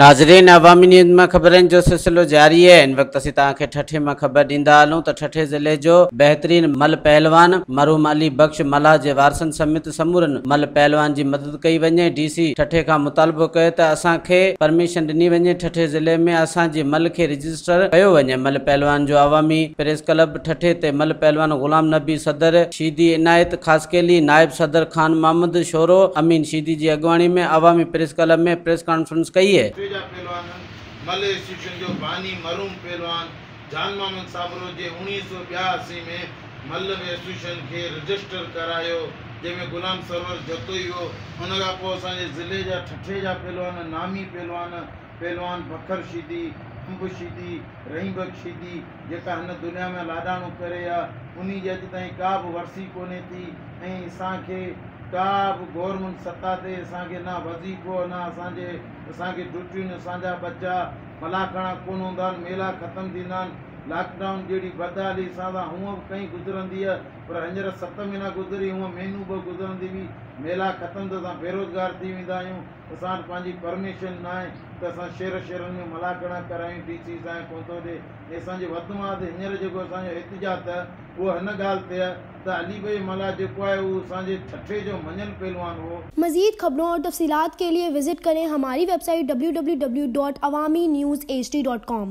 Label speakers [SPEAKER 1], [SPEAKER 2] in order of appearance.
[SPEAKER 1] नाज़रीन, अवामी न्यूज़ में ख़बरनि जो सिलसिलो जारी है। इन वक्त असीं तव्हांखे ठठे में ख़बर ॾींदा हलूं त ठठे ज़िले जो बहितरीन मल पहलवान मरूम अली बख्श मला जे वारसनि समेत समूरनि मल पहलवान जी मदद कई वञे। डीसी ठठे खां मुतालबो कयो त असांखे परमिशन ॾिनी वञे, ठठे ज़िले में असांजे मल खे रजिस्टर कयो वञे। मल पहलवान जो अवामी प्रेस क्लब ठठे ते मल पहलवान ग़ुलाम नबी सदर, शीदी इनायत खासकेली, नायब सदर खान मोहम्मद शोरो अमीन शीदी जी अगवानी में अवामी प्रेस क्लब में प्रेस कॉन्फ्रेंस कई है।
[SPEAKER 2] पहलवान मल इंस्टीट्यूशन जो बानी मरूम पहलवान जान मोहम्मद साबरो जे 1982 में मल इंस्टीट्यूशन के रजिस्टर करायो, जैमें गुलाम सरवर जतोई हो। उन खां पोइ असांजे ज़िले जा ठठे जा पहलवान नामी पहलवान बखर शीदी, अंब शीदी, रहीम बख्श शीदी जेका हिन दुनिया में लाडाणो करे आहे, उन्हीं जे अॼु ताईं का बि वरसी कोन्हे थी। ऐं असांखे का बि गवर्नमेंट सत्ता ते असांखे न वज़ीफ़ो न असांखे ड्यूटियूं, असांजा बच्चा मलाखणा कोन हूंदा आहिनि, मेला ख़तमु थींदा आहिनि। लॉकडाउन जहिड़ी बदहाली असां सां हूअं बि कई गुज़रंदी आहे, पर हींअर 7 महीना गुज़री, हूअं महीनू बि गुज़रंदी हुई। मेला ख़तमु त असां बेरोज़गार थी वेंदा आहियूं। असां वटि पंहिंजी परमिशन न आहे त असां शहरनि में मलाखणा करायूं, डीसी सां कोन थो ॾिए। ऐं असांजे वधि में वधि हींअर जेको असांजो एहतिजात आहे उहो हिन ॻाल्हि ते आहे त अली भाई मला जेको आहे उहो असांजे ठठे जो मञल पहलवान हो।
[SPEAKER 3] मज़ीद खबरों और तफसीलात के लिए विजिट करें हमारी वेबसाइट www.awamiNewsHD.com।